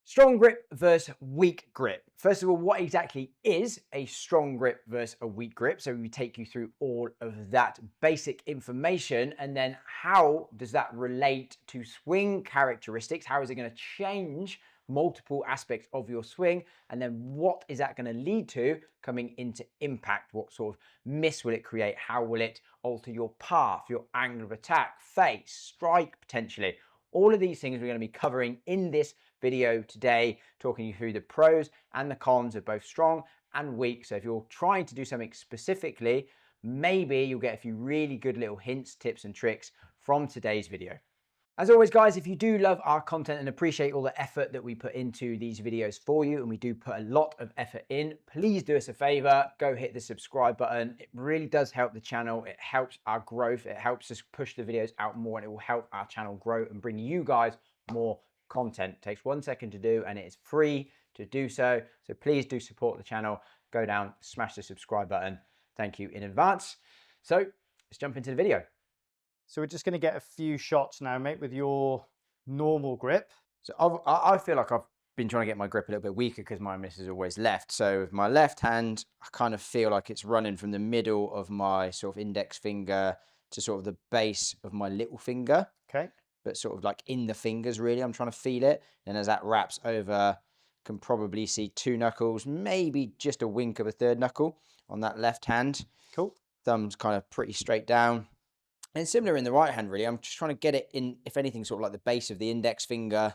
Strong grip versus weak grip. First of all, what exactly is a strong grip versus a weak grip? So we take you through all of that basic information, and then how does that relate to swing characteristics? How is it going to change multiple aspects of your swing? And then what is that going to lead to coming into impact? What sort of miss will it create? How will it alter your path, your angle of attack, face, strike potentially? All of these things we're going to be covering in this video today, talking you through the pros and the cons of both strong and weak. So if you're trying to do something specifically, maybe you'll get a few really good little hints, tips and tricks from today's video. As always, guys, if you do love our content and appreciate all the effort that we put into these videos for you, and we do put a lot of effort in, please do us a favor, go hit the subscribe button. It really does help the channel. It helps our growth. It helps us push the videos out more, and it will help our channel grow and bring you guys more content. It takes 1 second to do, and it is free to do so. So please do support the channel. Go down, smash the subscribe button. Thank you in advance. So let's jump into the video. So we're just going to get a few shots now, mate, with your normal grip. So I feel like I've been trying to get my grip a little bit weaker because my miss is always left. So with my left hand, I kind of feel like it's running from the middle of my sort of index finger to sort of the base of my little finger. Okay. But sort of like in the fingers, really. I'm trying to feel it. And as that wraps over, can probably see 2 knuckles, maybe just a wink of a 3rd knuckle on that left hand. Cool. Thumb's kind of pretty straight down. And similar in the right hand, really. I'm just trying to get it in, if anything, sort of like the base of the index finger,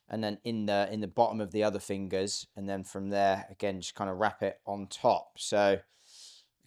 and then in the bottom of the other fingers, and then from there, again, just kind of wrap it on top. So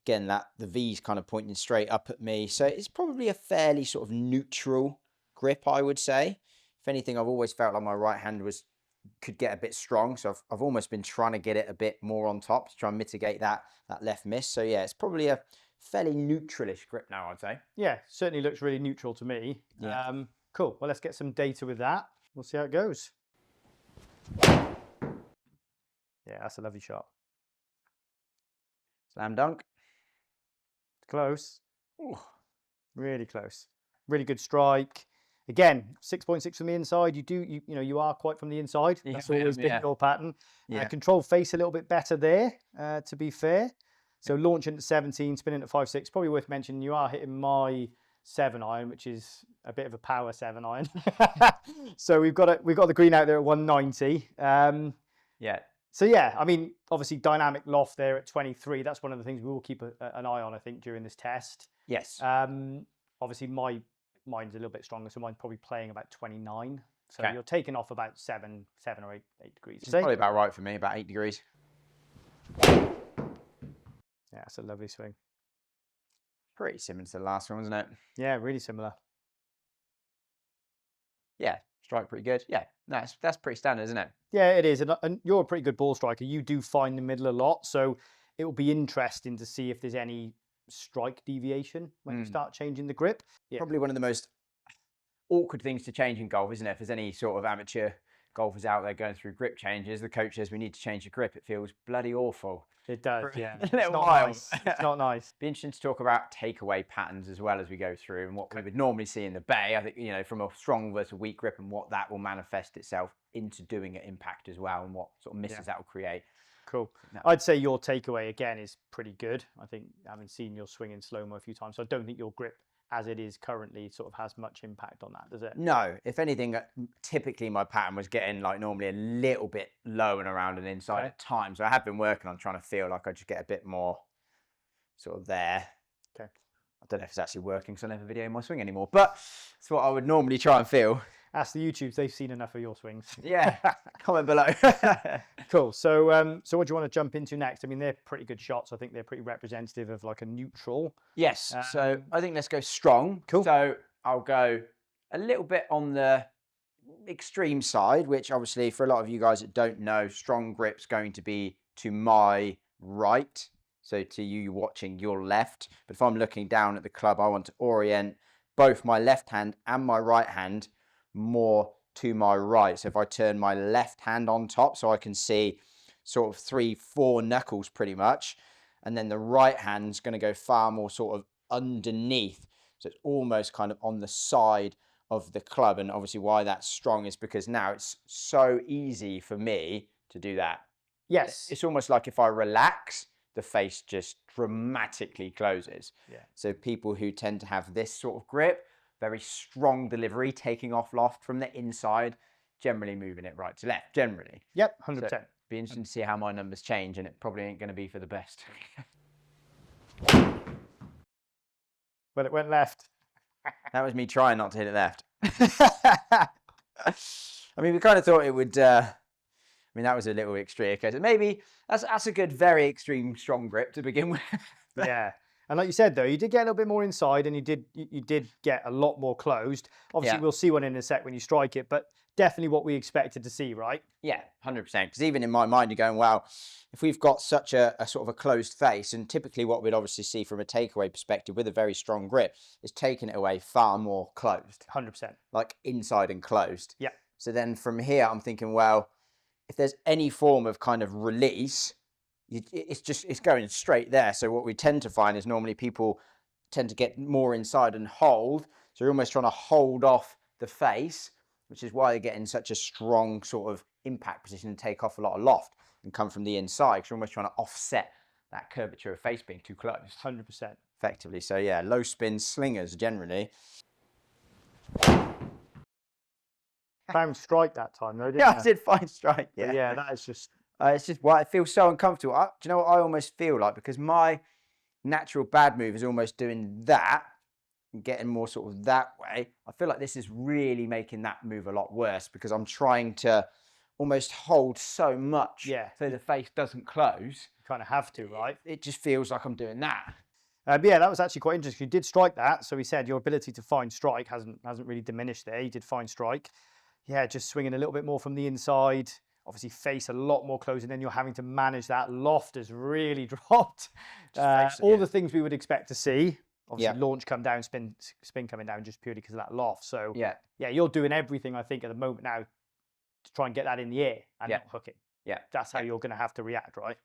again, the V's kind of pointing straight up at me. So it's probably a fairly sort of neutral grip, I would say. If anything, I've always felt like my right hand could get a bit strong. So I've almost been trying to get it a bit more on top to try and mitigate that left miss. So yeah, it's probably a fairly neutralish grip now, I'd say. Yeah, certainly looks really neutral to me. Yeah. Cool. Well, let's get some data with that. We'll see how it goes. Yeah, that's a lovely shot. Slam dunk. It's close. Ooh. Really close. Really good strike. Again, 6.6 from the inside. You are quite from the inside. Yeah, That's always been your pattern. Yeah. Control face a little bit better there, to be fair. So launching at 17, spinning at 5.6. Probably worth mentioning you are hitting my 7-iron, which is a bit of a power 7-iron. So we've got the green out there at 190. Yeah. So yeah, I mean, obviously dynamic loft there at 23. That's one of the things we will keep an eye on, I think, during this test. Yes. Obviously mine's a little bit stronger, so mine's probably playing about 29. So okay. You're taking off about 7 or 8 degrees. It's probably about right for me, about 8 degrees. Yeah, it's a lovely swing. Pretty similar to the last one, wasn't it? Yeah, really similar. Yeah, strike pretty good. Yeah, no, that's pretty standard, isn't it? Yeah, it is. And you're a pretty good ball striker. You do find the middle a lot, so it will be interesting to see if there's any strike deviation when you start changing the grip. Yeah. Probably one of the most awkward things to change in golf, isn't it? If there's any sort of amateur golfers out there going through grip changes, the coach says we need to change the grip. It feels bloody awful. It does, yeah. It's not nice. It's not nice. Be interesting to talk about takeaway patterns as well as we go through, and what we would normally see in the bay. I think, you know, from a strong versus weak grip, and what that will manifest itself into doing at impact as well, and what sort of misses that will create. Cool. No. I'd say your takeaway again is pretty good. I think, having seen your swing in slow-mo a few times, so I don't think your grip as it is currently sort of has much impact on that, does it? No. If anything, typically my pattern was getting like normally a little bit low and around and inside at times. So I have been working on trying to feel like I just get a bit more sort of there. Okay. I don't know if it's actually working because I never video my swing anymore, but it's what I would normally try and feel. Ask the YouTubes, they've seen enough of your swings. Yeah, comment below. Cool. So what do you want to jump into next? I mean, they're pretty good shots. I think they're pretty representative of like a neutral. Yes. So I think let's go strong. Cool. So I'll go a little bit on the extreme side, which obviously for a lot of you guys that don't know, strong grip's going to be to my right. So to you watching your left. But if I'm looking down at the club, I want to orient both my left hand and my right hand more to my right. So if I turn my left hand on top, so I can see sort of 3-4 knuckles pretty much, and then the right hand's going to go far more sort of underneath, so it's almost kind of on the side of the club. And obviously why that's strong is because now it's so easy for me to do that. Yes. It's almost like if I relax, the face just dramatically closes. Yeah. So people who tend to have this sort of grip, very strong delivery, taking off loft from the inside, generally moving it right to left, generally. Yep, 100%. So be interesting to see how my numbers change, and it probably ain't going to be for the best. Well, it went left. That was me trying not to hit it left. I mean, we kind of thought it would. I mean, that was a little extreme. Okay, so maybe that's a good, very extreme, strong grip to begin with. Yeah. And like you said, though, you did get a little bit more inside, and you did get a lot more closed. Obviously, Yeah. we'll see one in a sec when you strike it, but definitely what we expected to see, right? Yeah, 100%. Because even in my mind, you're going, well, if we've got such a sort of a closed face, and typically what we'd obviously see from a takeaway perspective with a very strong grip is taking it away far more closed, 100%. like inside and closed. Yeah. So then from here, I'm thinking, well, if there's any form of kind of release, it's going straight there. So what we tend to find is normally people tend to get more inside and hold. So you're almost trying to hold off the face, which is why they're getting such a strong sort of impact position and take off a lot of loft and come from the inside. Because you're almost trying to offset that curvature of face being too close. 100%. Effectively. So yeah, low spin slingers generally. Found strike that time, though, didn't Yeah, you? I did fine strike. But Yeah. yeah, that is just... It's just why it feels so uncomfortable. Do you know what I almost feel like? Because my natural bad move is almost doing that and getting more sort of that way. I feel like this is really making that move a lot worse because I'm trying to almost hold so much so the face doesn't close. You kind of have to, right? It just feels like I'm doing that. But yeah, that was actually quite interesting. You did strike that, so he said your ability to find strike hasn't really diminished there. You did find strike. Yeah, just swinging a little bit more from the inside. Obviously, face a lot more close, and then you're having to manage that. Loft has really dropped. All the things we would expect to see. Obviously, launch come down, spin coming down, just purely because of that loft. So yeah, you're doing everything I think at the moment now to try and get that in the air and not hook it. Yeah, that's how you're going to have to react, right?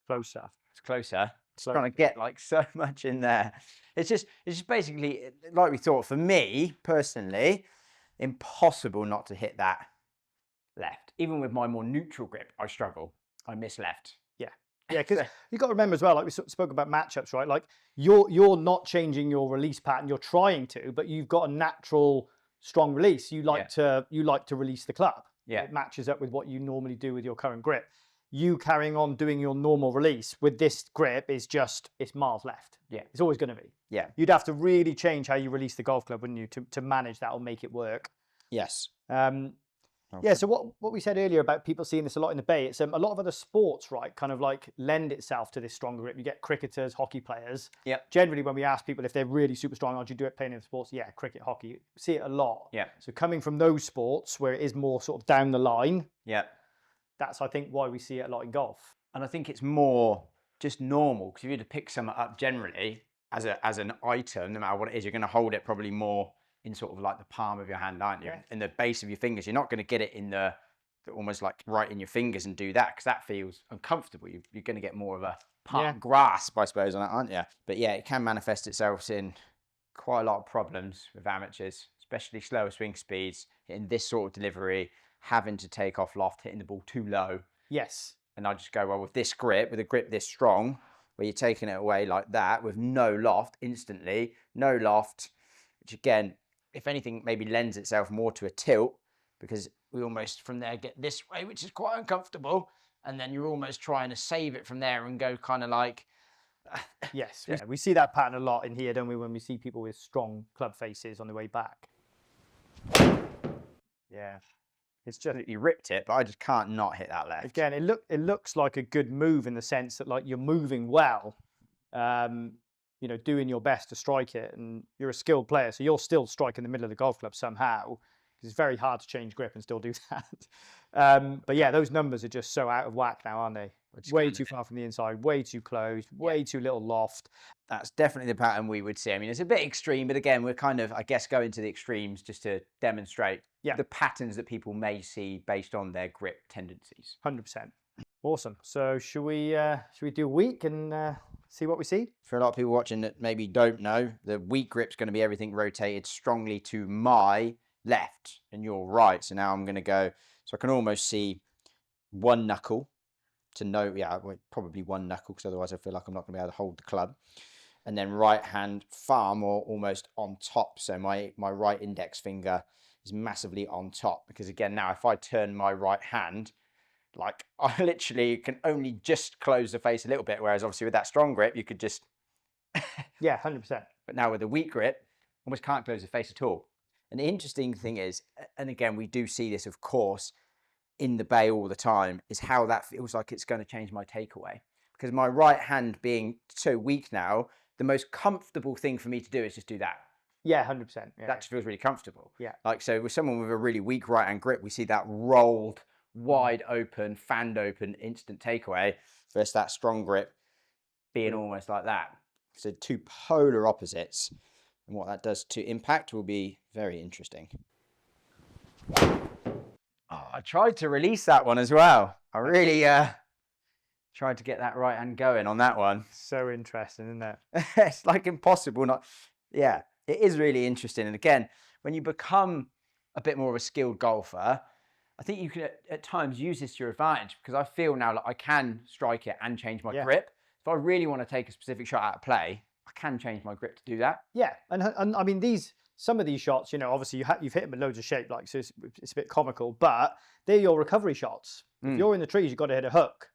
Closer. It's closer. It's trying to get like so much in there. It's just basically like we thought. For me personally, impossible not to hit that left. Even with my more neutral grip, I struggle. I miss left. Yeah, because you've got to remember as well, like we spoke about matchups, right? Like you're not changing your release pattern. You're trying to, but you've got a natural strong release. You like to release the club. Yeah, it matches up with what you normally do with your current grip. You carrying on doing your normal release with this grip is it's miles left. Yeah, it's always going to be. Yeah, you'd have to really change how you release the golf club, wouldn't you, to manage that or make it work? Yes. Yeah, so what we said earlier about people seeing this a lot in the Bay, it's a lot of other sports, right, kind of like lend itself to this stronger grip. You get cricketers, hockey players. Yeah. Generally, when we ask people if they're really super strong, how do you do it playing in sports? Yeah, cricket, hockey. You see it a lot. Yeah. So coming from those sports where it is more sort of down the line. Yeah. That's, I think, why we see it a lot in golf. And I think it's more just normal, because if you were to pick something up generally as an item, no matter what it is, you're going to hold it probably more in sort of like the palm of your hand, aren't you? Yeah. In the base of your fingers. You're not going to get it in the almost like right in your fingers and do that, because that feels uncomfortable. You're going to get more of a palm grasp, I suppose, on it, aren't you? But yeah, it can manifest itself in quite a lot of problems with amateurs, especially slower swing speeds, hitting this sort of delivery, having to take off loft, hitting the ball too low. Yes. And I just go, well, with this grip, with a grip this strong, where you're taking it away like that with no loft instantly, no loft, which again, if anything, maybe lends itself more to a tilt, because we almost from there get this way, which is quite uncomfortable. And then you're almost trying to save it from there and go kind of like... Yes, we see that pattern a lot in here, don't we, when we see people with strong club faces on the way back. Yeah. It's just you ripped it, but I just can't not hit that left. Again, it looks like a good move in the sense that like you're moving well, you know, doing your best to strike it, and you're a skilled player, so you're still striking the middle of the golf club somehow, because it's very hard to change grip and still do that. But yeah, those numbers are just so out of whack now, aren't they? Way too far from the inside, way too close, way too little loft. That's definitely the pattern we would see. I mean, it's a bit extreme, but again, we're kind of, I guess, going to the extremes just to demonstrate the patterns that people may see based on their grip tendencies. 100%. Awesome. So should we do a week and see what we see. For a lot of people watching that maybe don't know, the weak grip's going to be everything rotated strongly to my left and your right. So now I'm going to go, so I can almost see one knuckle to know, yeah, probably one knuckle, because otherwise I feel like I'm not going to be able to hold the club. And then right hand far more almost on top. So my right index finger is massively on top, because again, now if I turn my right hand, like I literally can only just close the face a little bit, whereas obviously with that strong grip, you could just... Yeah, 100%. But now with a weak grip, almost can't close the face at all. And the interesting thing is, and again, we do see this, of course, in the bay all the time, is how that feels like it's going to change my takeaway. Because my right hand being so weak now, the most comfortable thing for me to do is just do that. Yeah, 100%. Yeah. That just feels really comfortable. Yeah. Like, so with someone with a really weak right hand grip, we see that rolled, wide open, fanned open, instant takeaway versus that strong grip being almost like that. So two polar opposites. And what that does to impact will be very interesting. Oh, I tried to release that one as well. I really tried to get that right hand going on that one. So interesting, isn't it? It's like impossible not. Yeah, it is really interesting. And again, when you become a bit more of a skilled golfer, I think you can at times use this to your advantage, because I feel now like I can strike it and change my grip. If I really want to take a specific shot out of play, I can change my grip to do that. Yeah, and I mean, some of these shots, you know, obviously you've hit them in loads of shape, like, so it's a bit comical, but they're your recovery shots. If you're in the trees, you've got to hit a hook.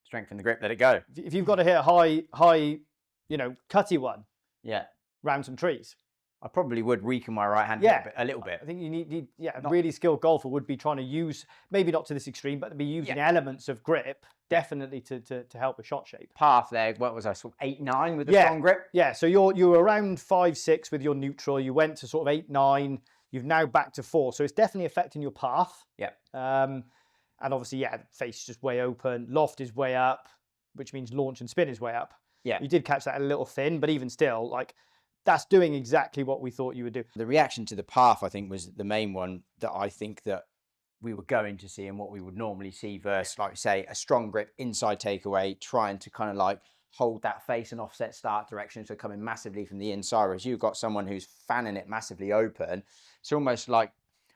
Strengthen the grip, let it go. If you've got to hit a high, you know, cutty one. Yeah. Round some trees. I probably would weaken my right hand a little bit. I think you need a really skilled golfer would be trying to use, maybe not to this extreme, but to be using elements of grip, definitely to help with shot shape. Path there, what was I, sort of 8-9 with the strong grip? Yeah, so you're around 5-6 with your neutral, you went to sort of 8-9, you've now back to 4, so it's definitely affecting your path. Yeah. And obviously, face is just way open, loft is way up, which means launch and spin is way up. Yeah. You did catch that a little thin, but even still, like, that's doing exactly what we thought you would do. The reaction to the path, I think, was the main one that I think that we were going to see and what we would normally see versus, like, say, a strong grip inside takeaway, trying to kind of like hold that face and offset start direction, so coming massively from the inside. Whereas you've got someone who's fanning it massively open. It's almost like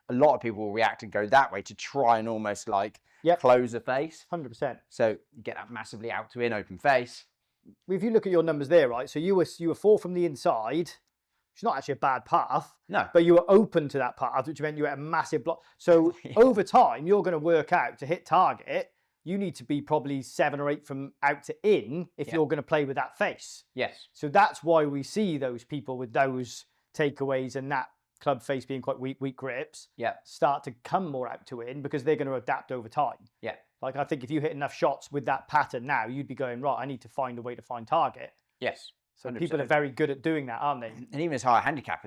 a lot of people will react and go that way to try and almost like close the face. 100%. So you get that massively out to in open face. If you look at your numbers there, right? So you were 4 from the inside, which is not actually a bad path. No. But you were open to that path, which meant you had a massive block. So over time, you're going to work out to hit target. You need to be probably 7 or 8 from out to in if you're going to play with that face. Yes. So that's why we see those people with those takeaways and that club face being quite weak grips start to come more out to in, because they're going to adapt over time. Yeah. Like, I think if you hit enough shots with that pattern now, you'd be going, right, I need to find a way to find target. Yes. So 100%. people are very good at doing that, aren't they? And even as high handicap,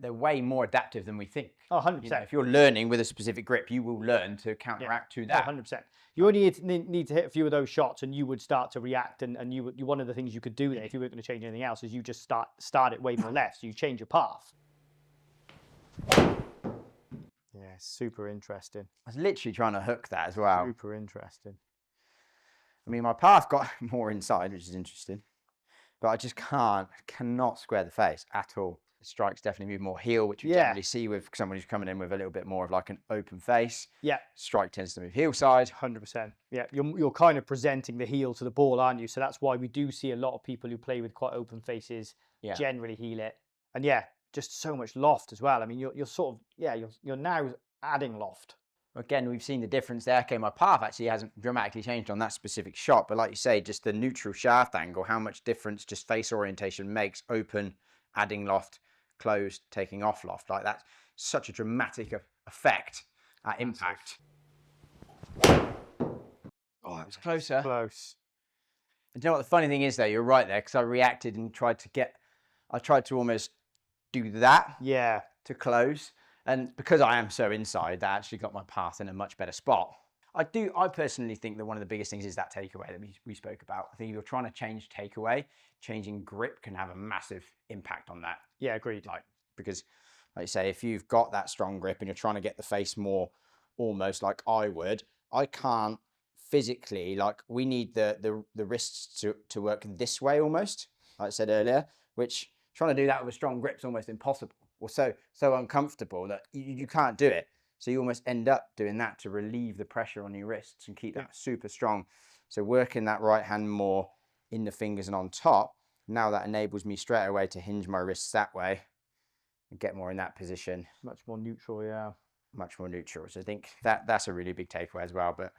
they're way more adaptive than we think. Oh, 100%. You know, if you're learning with a specific grip, you will learn to counteract to that. 100%. You only need to hit a few of those shots and you would start to react. And one of the things you could do there, if you weren't going to change anything else, is you just start it way more left. So you change your path. Yeah, super interesting. I was literally trying to hook that as well. Super interesting. I mean, my path got more inside, which is interesting, but I just cannot square the face at all. The strikes definitely move more heel, which we generally see with someone who's coming in with a little bit more of like an open face. Yeah. Strike tends to move heel side. 100%. Yeah, you're kind of presenting the heel to the ball, aren't you? So that's why we do see a lot of people who play with quite open faces generally heel it. And just so much loft as well. I mean, you're sort of, you're now adding loft. Again, we've seen the difference there. Okay, my path actually hasn't dramatically changed on that specific shot, but like you say, just the neutral shaft angle, how much difference just face orientation makes, open, adding loft, closed, taking off loft. Like, that's such a dramatic effect at impact. Oh, it was closer. Close. And you know what the funny thing is though, you're right there, because I reacted and tried to almost do that to close. And because I am so inside, that actually got my path in a much better spot. I personally think that one of the biggest things is that takeaway that we spoke about. I think if you're trying to change takeaway, changing grip can have a massive impact on that. Yeah, agreed. Because like you say, if you've got that strong grip and you're trying to get the face more almost like I would, I can't physically, like we need the wrists to work this way almost, like I said earlier, which trying to do that with a strong grip is almost impossible, or so uncomfortable that you can't do it. So you almost end up doing that to relieve the pressure on your wrists and keep that super strong. So working that right hand more in the fingers and on top, now that enables me straight away to hinge my wrists that way and get more in that position. Much more neutral, yeah. Much more neutral. So I think that's a really big takeaway as well. But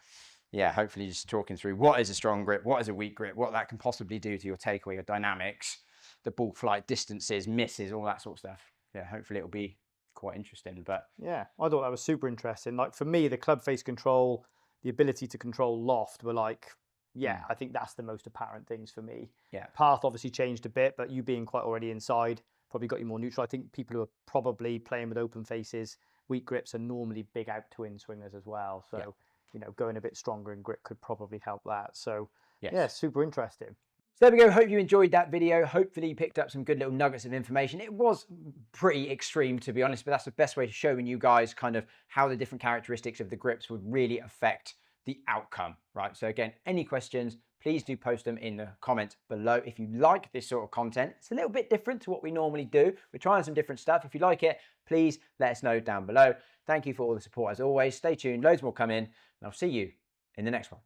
yeah, hopefully just talking through what is a strong grip, what is a weak grip, what that can possibly do to your takeaway, your dynamics, the ball flight distances, misses, all that sort of stuff. Yeah, hopefully it'll be quite interesting. But yeah, I thought that was super interesting. Like for me, the club face control, the ability to control loft were like, yeah, I think that's the most apparent things for me. Yeah. Path obviously changed a bit, but you being quite already inside probably got you more neutral. I think people who are probably playing with open faces, weak grips are normally big out to in swingers as well. So, you know, going a bit stronger in grip could probably help that. So, yeah, super interesting. So there we go. Hope you enjoyed that video. Hopefully you picked up some good little nuggets of information. It was pretty extreme, to be honest, but that's the best way to showing you guys kind of how the different characteristics of the grips would really affect the outcome, right? So again, any questions, please do post them in the comments below. If you like this sort of content, it's a little bit different to what we normally do. We're trying some different stuff. If you like it, please let us know down below. Thank you for all the support as always. Stay tuned. Loads more coming, and I'll see you in the next one.